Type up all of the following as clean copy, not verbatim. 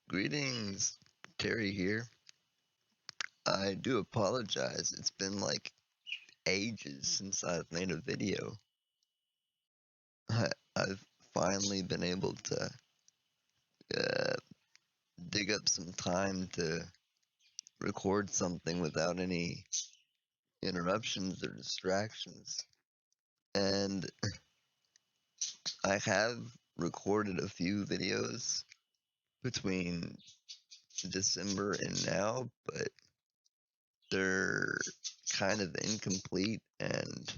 Greetings, Terry here. I do apologize. It's been like ages since I've made a video. I've finally been able to uh, dig up some time to record something without any interruptions or distractions. And I have recorded a few videos between December and now, but they're kind of incomplete, and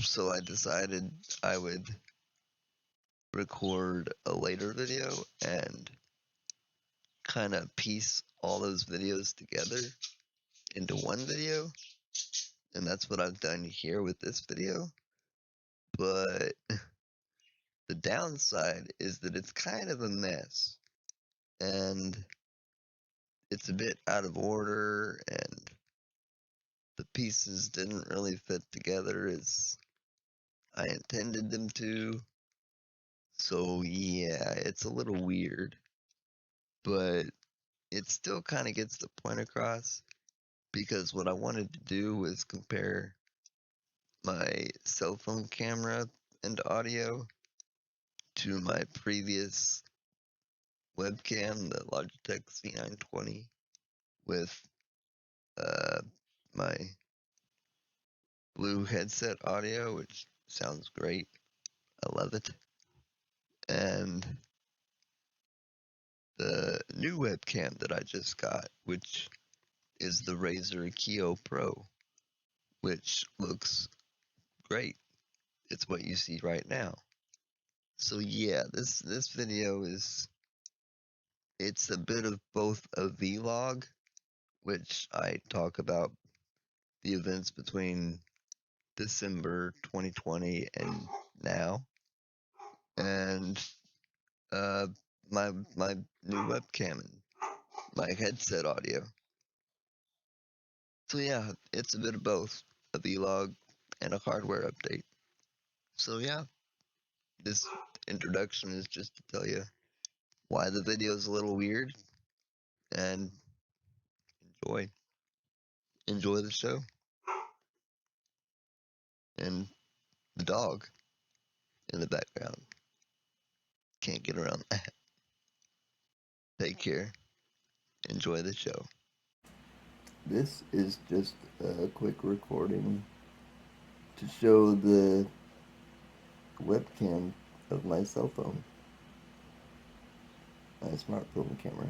so I decided I would record a later video and kind of piece all those videos together into one video. And that's what I've done here with this video. But the downside is that it's kind of a mess and it's a bit out of order, and the pieces didn't really fit together as I intended them to. So, yeah, it's a little weird, but it still kind of gets the point across because what I wanted to do was compare my cell phone camera and audio to my previous webcam, the Logitech C920, with uh, my blue headset audio, which sounds great. I love it. And the new webcam that I just got, which is the Razer Keo Pro, which looks great. It's what you see right now. So yeah, this video it's a bit of both a vlog, which I talk about the events between December 2020 and now, and uh, my new webcam and my headset audio. So yeah, it's a bit of both, a vlog and a hardware update. So yeah, this introduction is just to tell you why the video is a little weird, and enjoy enjoy the show and the dog in the background. Can't get around that. Take care. Enjoy the show. This is just a quick recording to show the webcam of my cell phone, my smartphone camera,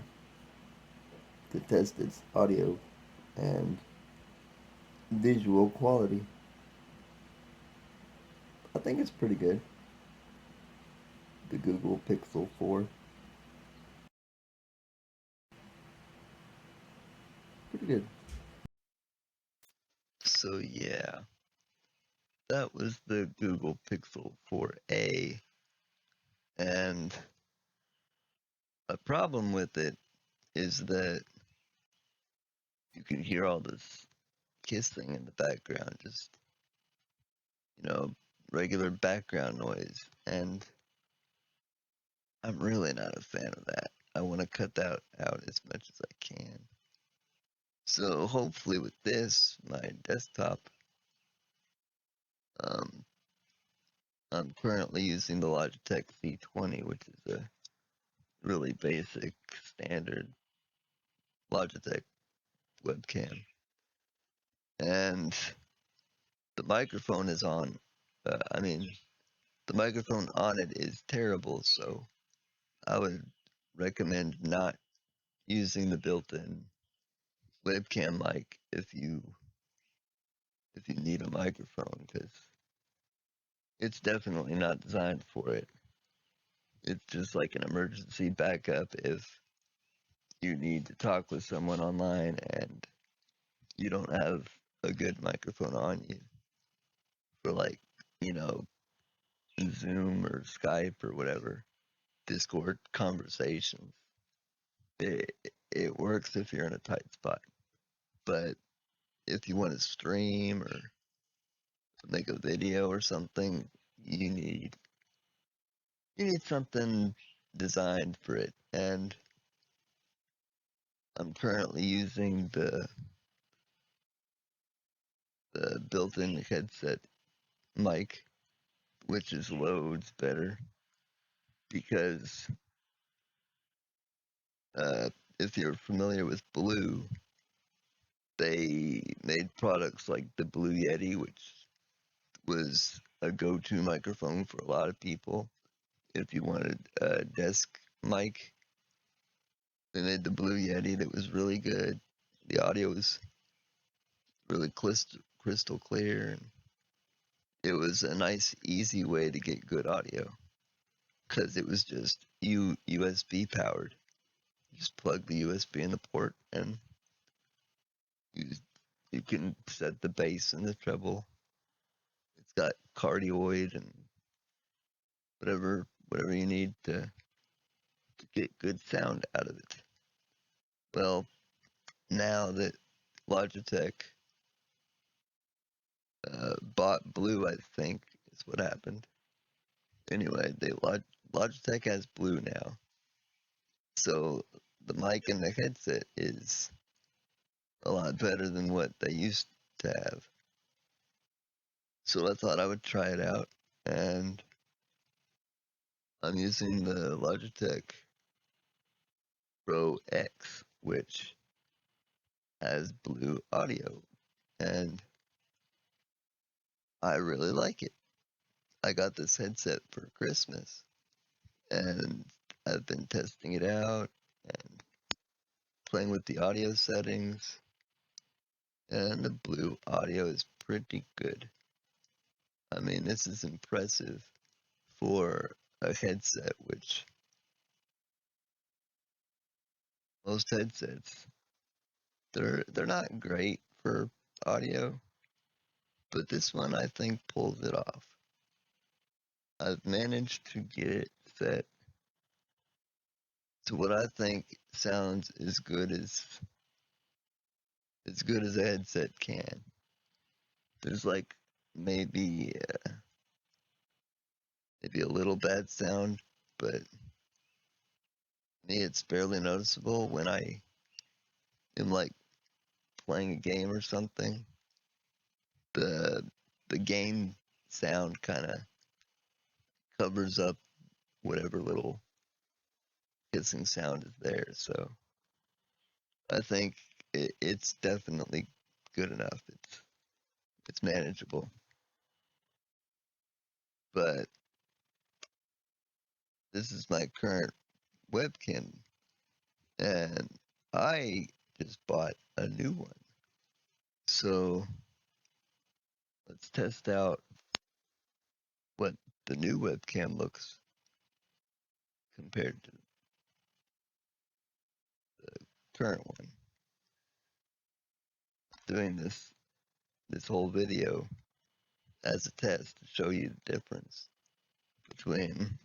to test its audio and visual quality. I think it's pretty good. The Google Pixel 4. Pretty good. So yeah, that was the Google Pixel 4a, and a problem with it is that you can hear all this kissing in the background, just, regular background noise, and I'm really not a fan of that. I want to cut that out as much as I can. So hopefully with this, my desktop, um, I'm currently using the Logitech C20, which is a really basic, standard Logitech webcam. And the microphone is on. The microphone on it is terrible, so I would recommend not using the built-in webcam mic if you need a microphone, because it's definitely not designed for it. It's just like an emergency backup if you need to talk with someone online and you don't have a good microphone on you for, like, you know, Zoom or Skype or whatever, Discord conversations. It, it works if you're in a tight spot. But if you want to stream or make a video or something, you need something designed for it, and I'm currently using the built-in headset mic, which is loads better because uh, if you're familiar with Blue, they made products like the Blue Yeti, which was a go-to microphone for a lot of people. If you wanted a desk mic, they made the Blue Yeti that was really good. The audio was really crystal clear, and it was a nice, easy way to get good audio because it was just USB powered. You just plug the USB in the port, and you you can set the bass and the treble. It's got cardioid and whatever you need to get good sound out of it. Well, now that Logitech bought Blue, I think is what happened. Anyway, Logitech has Blue now, so the mic and the headset is a lot better than what they used to have. So I thought I would try it out, and I'm using the Logitech Pro X, which has Blue audio, and I really like it. I got this headset for Christmas, and I've been testing it out and playing with the audio settings, and the Blue audio is pretty good. I mean, this is impressive for a headset, which most headsets they're not great for audio, but this one I think pulls it off. I've managed to get it set to what I think sounds as good as a headset can. There's like maybe maybe a little bad sound, but me it's barely noticeable when I am like playing a game or something. The the game sound kind of covers up whatever little hissing sound is there. So I think it's definitely good enough. It's manageable. But this is my current webcam, and I just bought a new one. So let's test out what the new webcam looks compared to the current one. Doing this whole video as a test to show you the difference between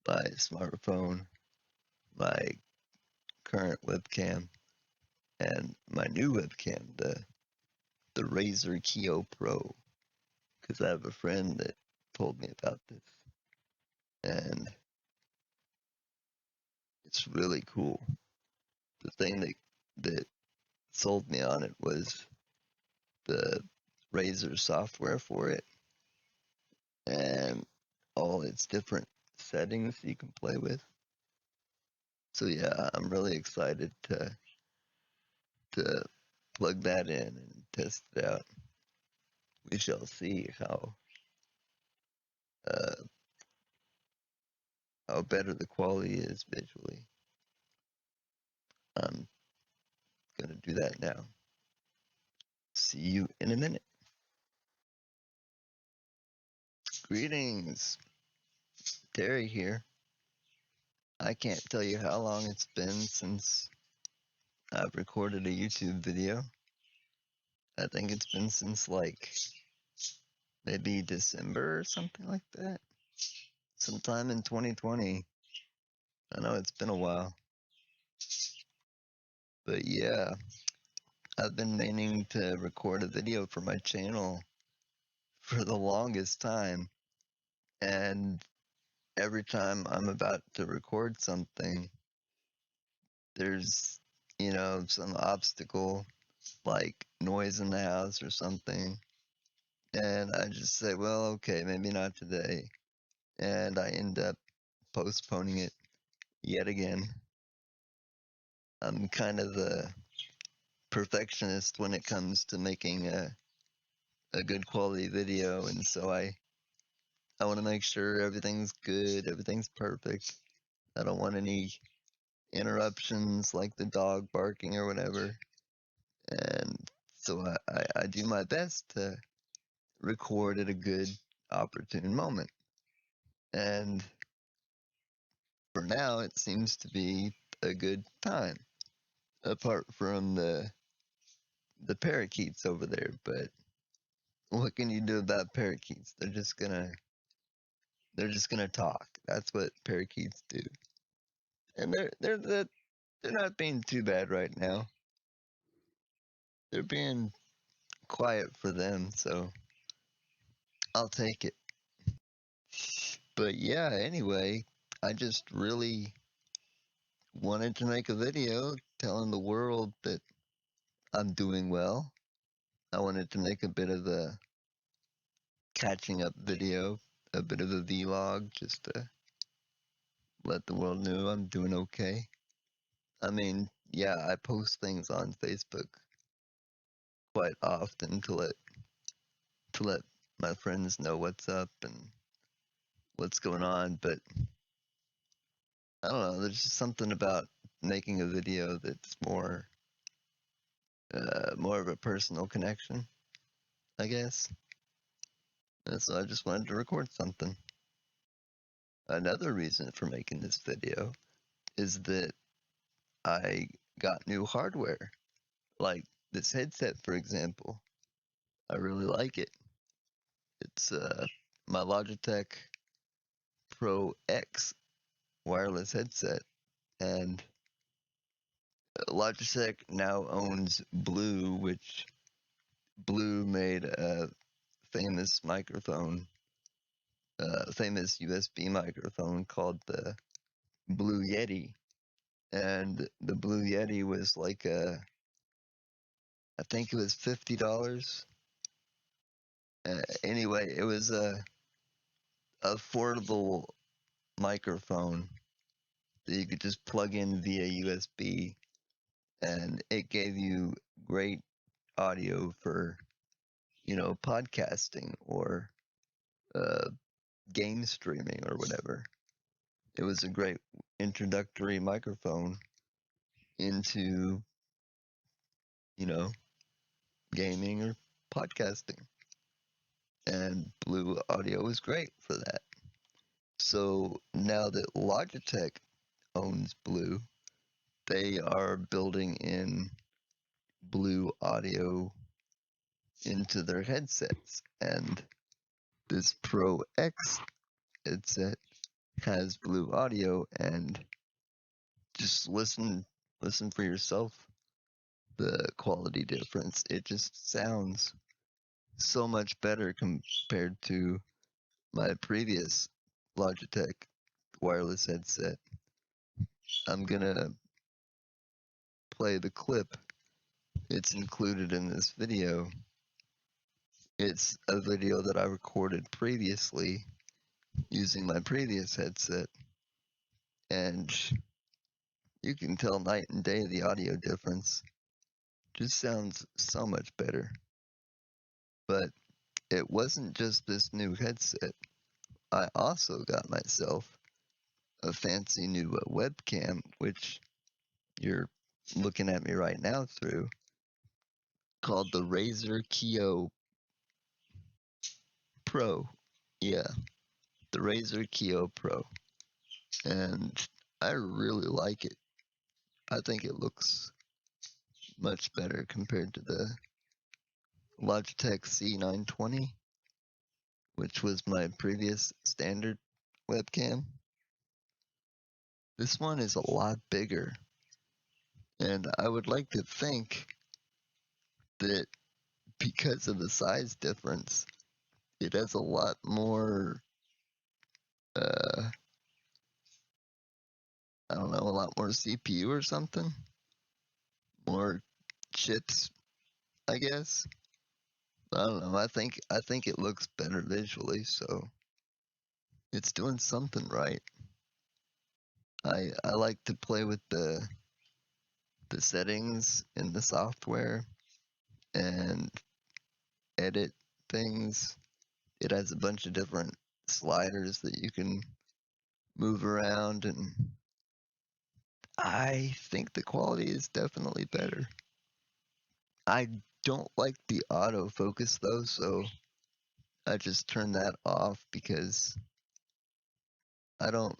my smartphone, my current webcam, and my new webcam, the Razer Keo Pro, because I have a friend that told me about this, and it's really cool. The thing that sold me on it was the Razer software for it and all its different settings you can play with. So yeah, I'm really excited to plug that in and test it out. We shall see uh, how better the quality is visually. I'm gonna do that now. See you in a minute. Greetings, Terry here. I can't tell you how long it's been since I've recorded a YouTube video. I think it's been since like maybe December or something like that. Sometime in 2020. I know it's been a while. But yeah, I've been meaning to record a video for my channel for the longest time. And every time I'm about to record something, there's, some obstacle like noise in the house or something. And I just say, well, okay, maybe not today. And I end up postponing it yet again. I'm kind of the perfectionist when it comes to making a good quality video. And so I want to make sure everything's good, everything's perfect. I don't want any interruptions like the dog barking or whatever. And so I do my best to record at a good, opportune moment. And for now, it seems to be a good time, apart from the parakeets over there. But what can you do about parakeets? They're just gonna talk. That's what parakeets do. And they're not being too bad right now. They're being quiet for them, so I'll take it. But yeah, anyway, I just really wanted to make a video telling the world that I'm doing well. I wanted to make a bit of a catching up video, a bit of a vlog, just to let the world know I'm doing okay. I mean, yeah, I post things on Facebook quite often to let my friends know what's up and what's going on, but I don't know, there's just something about making a video that's more of a personal connection, I guess. And so I just wanted to record something. Another reason for making this video is that I got new hardware, like this headset, for example. I really like it. It's my Logitech Pro X wireless headset, and Logitech now owns Blue, which Blue made a famous microphone, famous USB microphone called the Blue Yeti. And the Blue Yeti was like I think it was $50. Anyway, it was a affordable microphone that you could just plug in via USB, and it gave you great audio for, podcasting or uh, game streaming or whatever. It was a great introductory microphone into, you know, gaming or podcasting. And Blue Audio is great for that. So now that Logitech owns Blue, they are building in Blue Audio into their headsets. And this Pro X headset has Blue Audio, and just listen for yourself the quality difference. It just sounds so much better compared to my previous Logitech wireless headset. I'm gonna play the clip. It's included in this video. It's a video that I recorded previously using my previous headset, and you can tell night and day the audio difference. Just sounds so much better. But it wasn't just this new headset. I also got myself a fancy new webcam, which you're looking at me right now through, called the Razer Kio Pro. Yeah, the Razer Kio Pro. And I really like it. I think it looks much better compared to the Logitech C920, which was my previous standard webcam. This one is a lot bigger, and I would like to think that because of the size difference, it has a lot more I don't know, a lot more CPU or something, more chips, I guess. I don't know. I think it looks better visually, so it's doing something right. I like to play with the settings in the software and edit things. It has a bunch of different sliders that you can move around, and I think the quality is definitely better. I don't like the autofocus though, so I just turn that off because I don't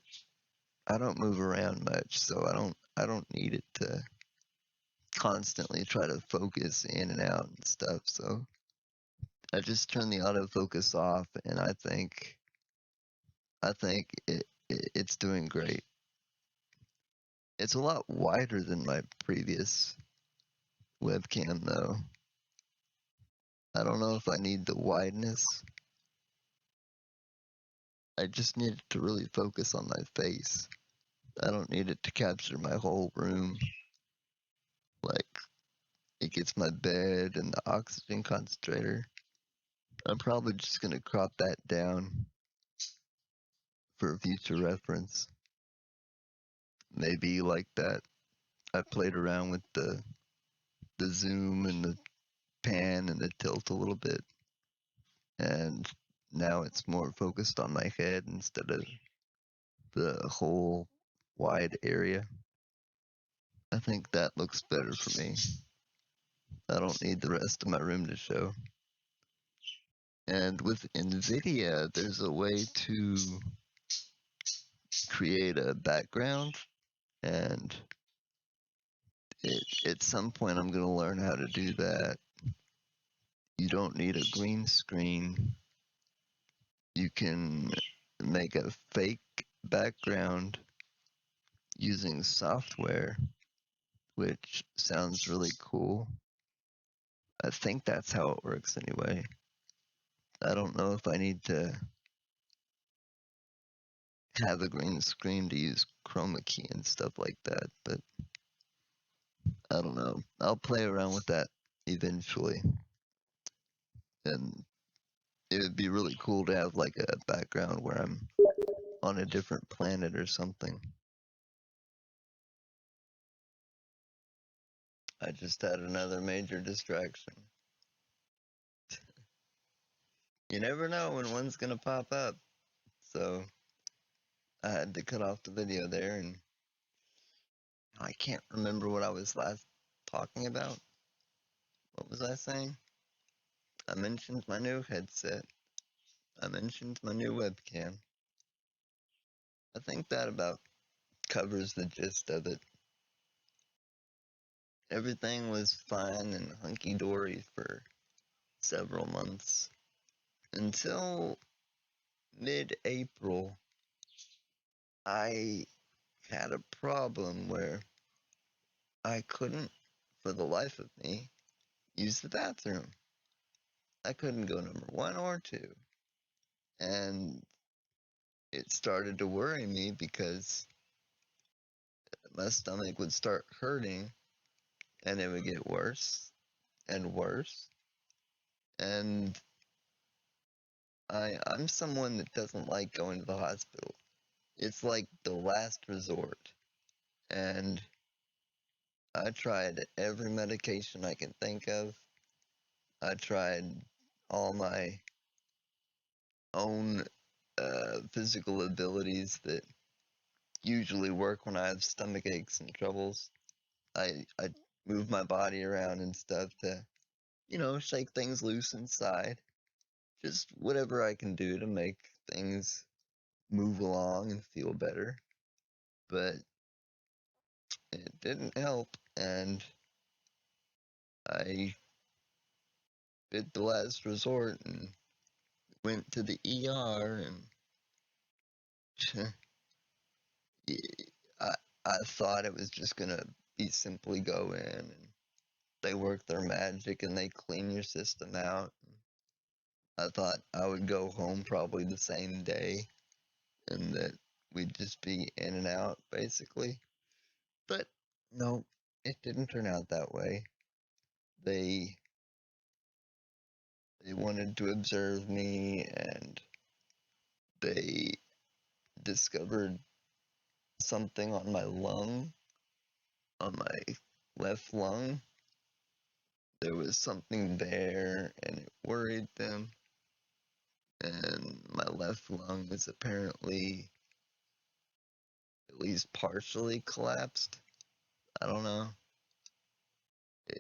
I don't move around much, so I don't need it to constantly try to focus in and out and stuff. So I just turn the autofocus off, and I think it's doing great. It's a lot wider than my previous webcam though. I don't know if I need the wideness. I just need it to really focus on my face. I don't need it to capture my whole room. Like, it gets my bed and the oxygen concentrator. I'm probably just gonna crop that down for future reference. Maybe like that. I played around with the zoom and the pan and the tilt a little bit, and now it's more focused on my head instead of the whole wide area. I think that looks better for me. I don't need the rest of my room to show. And with NVIDIA, there's a way to create a background, and at some point I'm going to learn how to do that. You don't need a green screen. You can make a fake background using software, which sounds really cool. I think that's how it works anyway. I don't know if I need to have a green screen to use chroma key and stuff like that, but I don't know. I'll play around with that eventually. And it would be really cool to have like a background where I'm on a different planet or something. I just had another major distraction. You never know when one's gonna pop up. So I had to cut off the video there, and I can't remember what I was last talking about. What was I saying? I mentioned my new headset. I mentioned my new webcam. I think that about covers the gist of it. Everything was fine and hunky-dory for several months until mid-April. I had a problem where I couldn't, for the life of me, use the bathroom. I couldn't go number one or two. And it started to worry me because my stomach would start hurting and it would get worse and worse. And I'm someone that doesn't like going to the hospital. It's like the last resort. And I tried every medication I can think of. I tried all my own physical abilities that usually work when I have stomach aches and troubles. I move my body around and stuff to, shake things loose inside. Just whatever I can do to make things move along and feel better. But it didn't help, and I did the last resort and went to the ER, and I I thought it was just gonna be simply go in and they work their magic and they clean your system out. I thought I would go home probably the same day and that we'd just be in and out basically. But no, it didn't turn out that way. They they wanted to observe me, and they discovered something on my lung, on my left lung. There was something there, and it worried them. And my left lung is apparently at least partially collapsed. I don't know.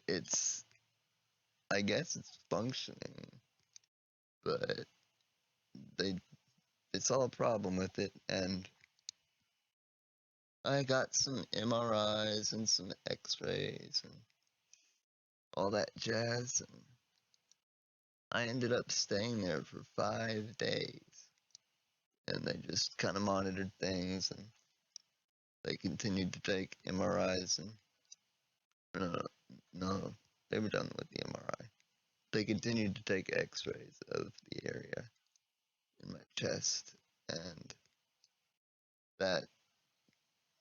It's, I guess it's functioning, but they saw a problem with it, and I got some MRIs and some X-rays and all that jazz, and I ended up staying there for 5 days, and they just kind of monitored things, and they continued to take MRIs, and no, no, they were done with the MRI. They continued to take X-rays of the area in my chest, and that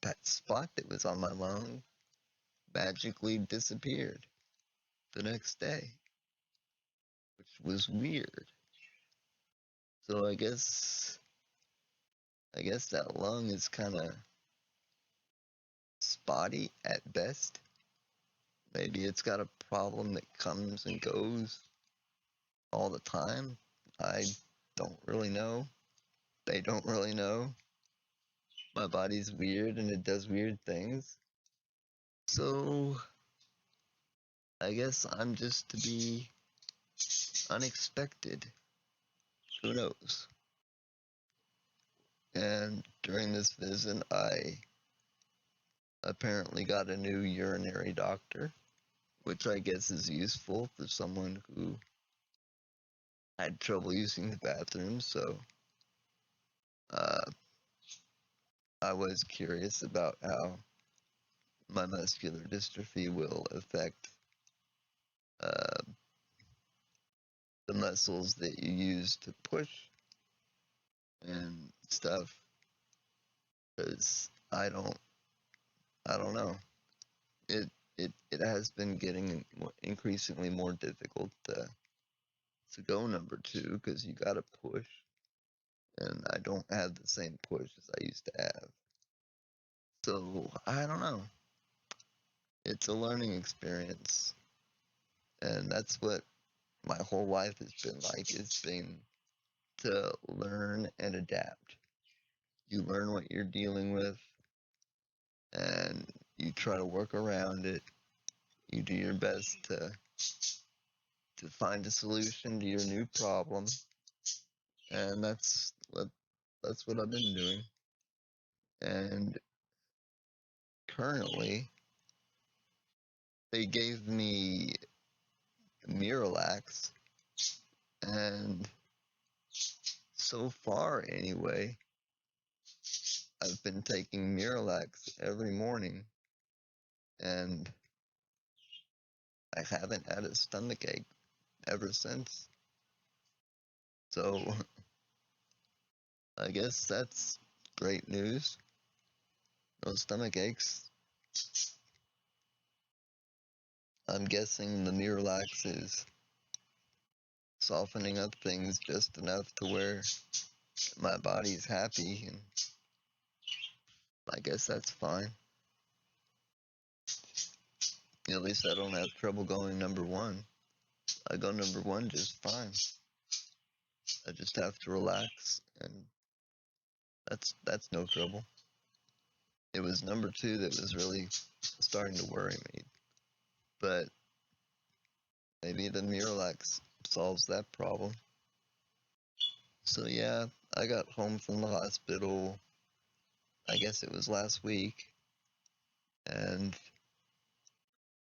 that spot that was on my lung magically disappeared the next day, which was weird. So I guess that lung is kind of spotty at best. Maybe it's got a problem that comes and goes all the time. I don't really know. They don't really know. My body's weird and it does weird things. So I guess I'm just to be unexpected. Who knows? And during this visit, I apparently got a new urinary doctor, which I guess is useful for someone who had trouble using the bathroom. So uh, I was curious about how my muscular dystrophy will affect uh, the muscles that you use to push and stuff. Because I don't know. It has been getting increasingly more difficult to go number two because you gotta push, and I don't have the same push as I used to have. So I don't know. It's a learning experience, and that's what my whole life has been like. It's been to learn and adapt. You learn what you're dealing with, and you try to work around it. You do your best to find a solution to your new problem, and that's what I've been doing. And currently, they gave me Miralax, and so far anyway, I've been taking Miralax every morning, and I haven't had a stomach ache ever since. So I guess that's great news. No stomach aches. I'm guessing the Miralax is softening up things just enough to where my body's happy, and I guess that's fine. At least I don't have trouble going number one. I go number one just fine. I just have to relax, and that's no trouble. It was number two that was really starting to worry me, but maybe the Miralax solves that problem. So yeah, I got home from the hospital, I guess it was last week, and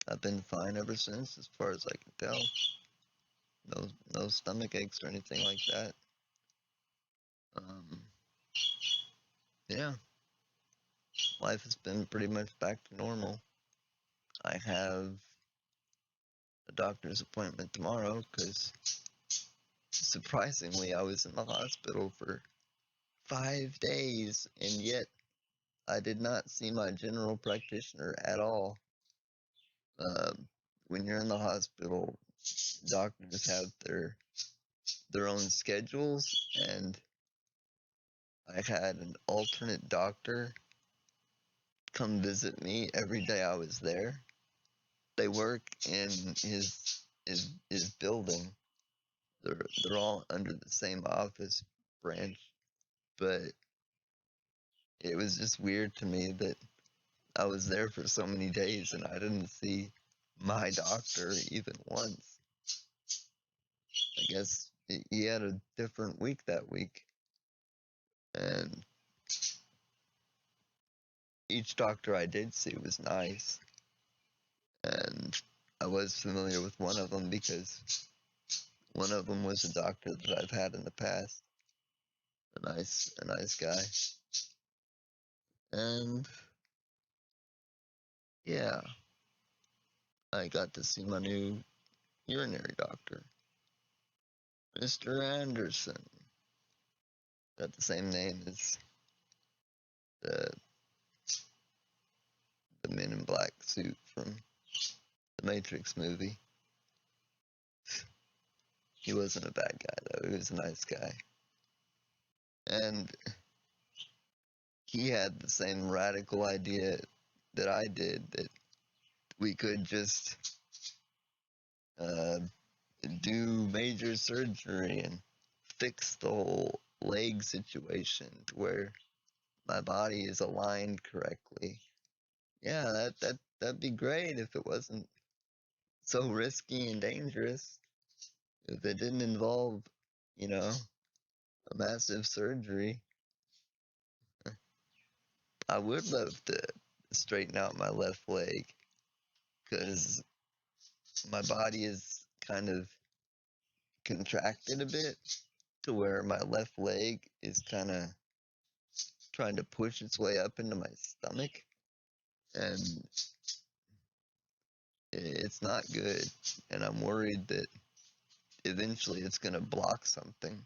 I've been fine ever since, as far as I can tell. No stomach aches or anything like that. Um, yeah, life has been pretty much back to normal. I have a doctor's appointment tomorrow because surprisingly I was in the hospital for 5 days, and yet I did not see my general practitioner at all. When you're in the hospital, doctors have their own schedules, and I had an alternate doctor come visit me every day I was there. They work in his building. They're all under the same office branch, but it was just weird to me that I was there for so many days and I didn't see my doctor even once. I guess he had a different week that week, and each doctor I did see was nice, and I was familiar with one of them because one of them was a doctor that I've had in the past, a nice guy, and yeah, I got to see my new urinary doctor, Mr. Anderson. Got the same name as the Men in Black suit from the Matrix movie. He wasn't a bad guy though. He was a nice guy, and he had the same radical idea that I did, that we could just uh, do major surgery and fix the whole leg situation to where my body is aligned correctly. Yeah, that'd be great if it wasn't so risky and dangerous. If it didn't involve, you know, a massive surgery. I would love to straighten out my left leg because my body is kind of contracted a bit to where my left leg is kind of trying to push its way up into my stomach, and it's not good. And I'm worried that eventually it's going to block something,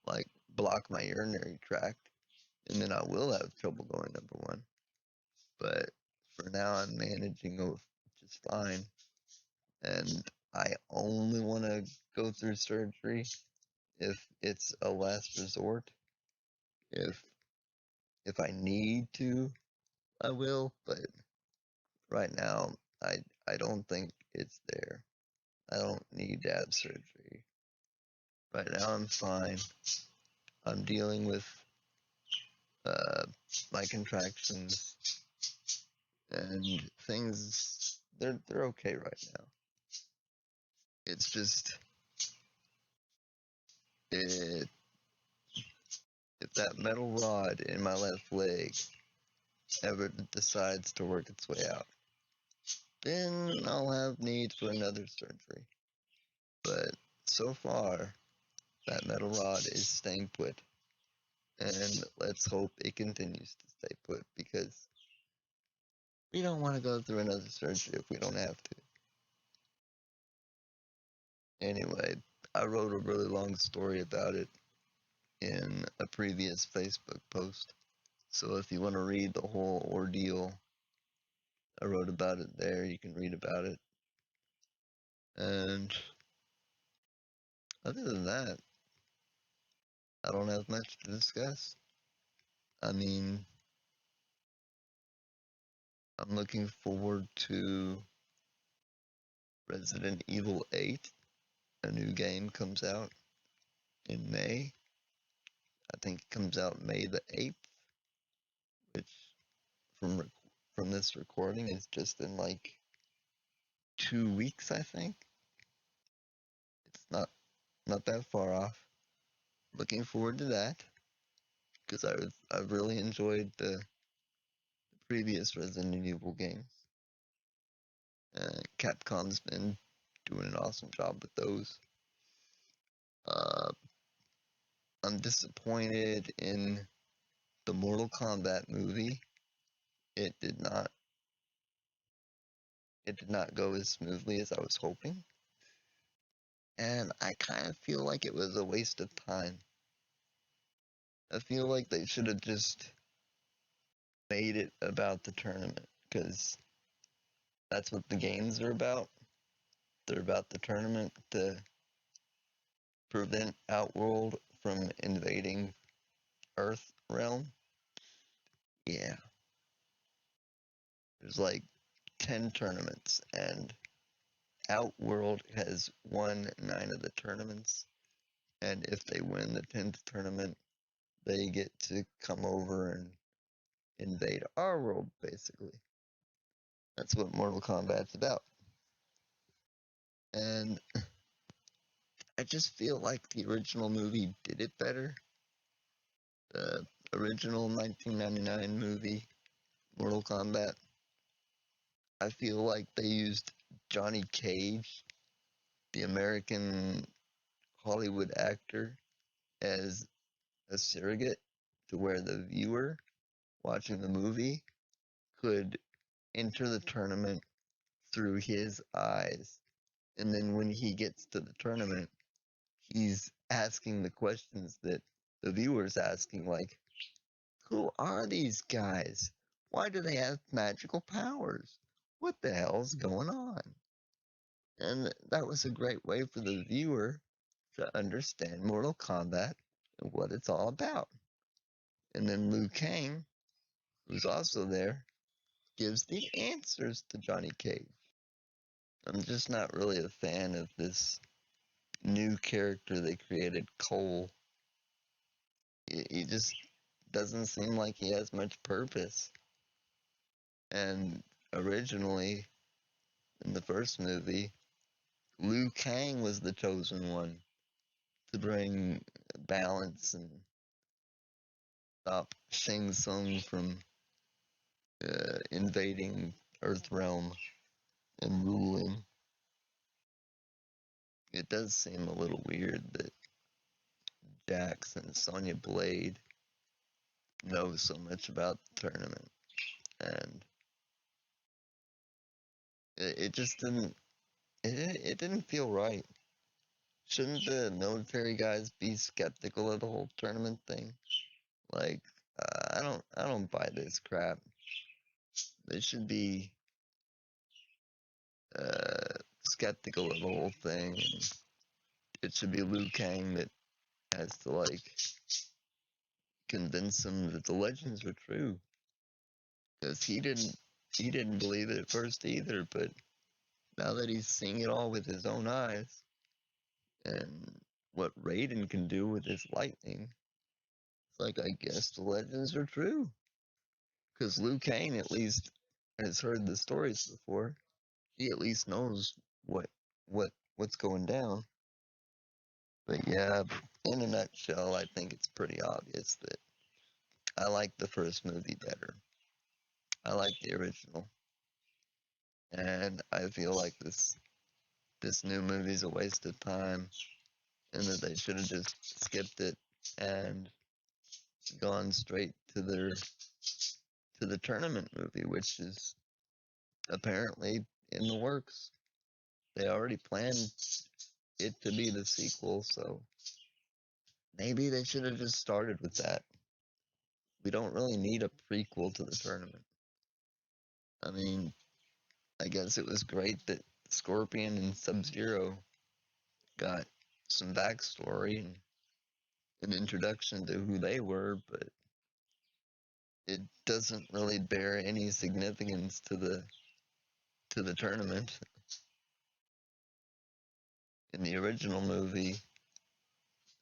like block my urinary tract, and then I will have trouble going number one. But for now, I'm managing just fine, and I only want to go through surgery if it's a last resort. If I need to, I will, but right now, I don't think it's there. I don't need to have surgery. Right now, I'm fine. I'm dealing with uh, my contractions and things. They're okay right now. It's just it, if that metal rod in my left leg ever decides to work its way out, then I'll have need for another surgery. But so far, that metal rod is staying put, and let's hope it continues to stay put because we don't want to go through another surgery if we don't have to. Anyway, I wrote a really long story about it in a previous Facebook post. So if you want to read the whole ordeal, I wrote about it there. You can read about it. And other than that, I don't have much to discuss. I mean, I'm looking forward to Resident Evil 8. A new game comes out in May. I think it comes out May the 8th, which from this recording is just in like 2 weeks, I think. It's not that far off. Looking forward to that because I've really enjoyed the previous Resident Evil games. Capcom's been doing an awesome job with those. Uh, I'm disappointed in the Mortal Kombat movie. It did not go as smoothly as I was hoping. And I kind of feel like it was a waste of time. I feel like they should have just made it about the tournament because that's what the games are about. They're about the tournament to prevent Outworld from invading Earth realm. Yeah, there's like 10 tournaments, and Outworld has won 9 of the tournaments. And if they win the 10th tournament, they get to come over and invade our world, basically. That's what Mortal Kombat's about. And I just feel like the original movie did it better. The original 1999 movie, Mortal Kombat, I feel like they used Johnny Cage, the American Hollywood actor, as a surrogate to where the viewer watching the movie could enter the tournament through his eyes. And then when he gets to the tournament, he's asking the questions that the viewer's asking, like, who are these guys? Why do they have magical powers? What the hell's going on? And that was a great way for the viewer to understand Mortal Kombat and what it's all about. And then Liu Kang, who's also there, gives the answers to Johnny Cage. I'm just not really a fan of this new character they created, Cole. He just doesn't seem like he has much purpose. And originally, in the first movie, Liu Kang was the chosen one to bring balance and stop Shang Tsung from invading Earthrealm and ruling. It does seem a little weird that Jax and Sonya Blade know so much about the tournament, and it just it didn't feel right. Shouldn't the military guys be skeptical of the whole tournament thing? Like, I don't buy this crap. They should be skeptical of the whole thing. And it should be Liu Kang that has to like convince them that the legends are true, because he didn't believe it at first either. But now that he's seeing it all with his own eyes, and what Raiden can do with his lightning, it's like I guess the legends are true. Because Liu Kang at least has heard the stories before. He at least knows what what's going down. But yeah, in a nutshell, I think it's pretty obvious that I like the first movie better. I like the original, and I feel like this new movie's a waste of time, and that they should have just skipped it and gone straight to the tournament movie, which is apparently in the works. They already planned it to be the sequel, so maybe they should have just started with that. We don't really need a prequel to the tournament. I mean, I guess it was great that Scorpion and Sub-Zero got some backstory and an introduction to who they were, but it doesn't really bear any significance to the tournament. In the original movie,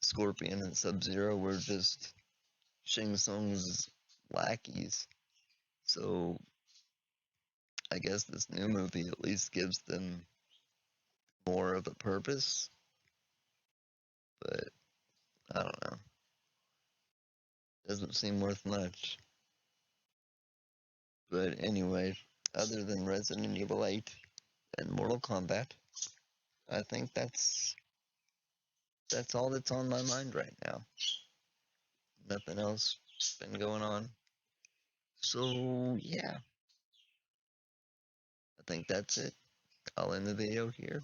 Scorpion and Sub-Zero were just Shang Tsung's lackeys. So I guess this new movie at least gives them more of a purpose, but I don't know. Doesn't seem worth much. But anyway, other than Resident Evil 8 and Mortal Kombat, I think that's all that's on my mind right now. Nothing else been going on. So yeah, I think that's it. I'll end the video here.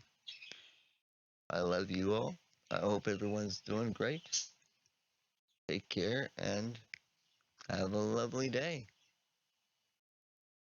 I love you all. I hope everyone's doing great. Take care and have a lovely day.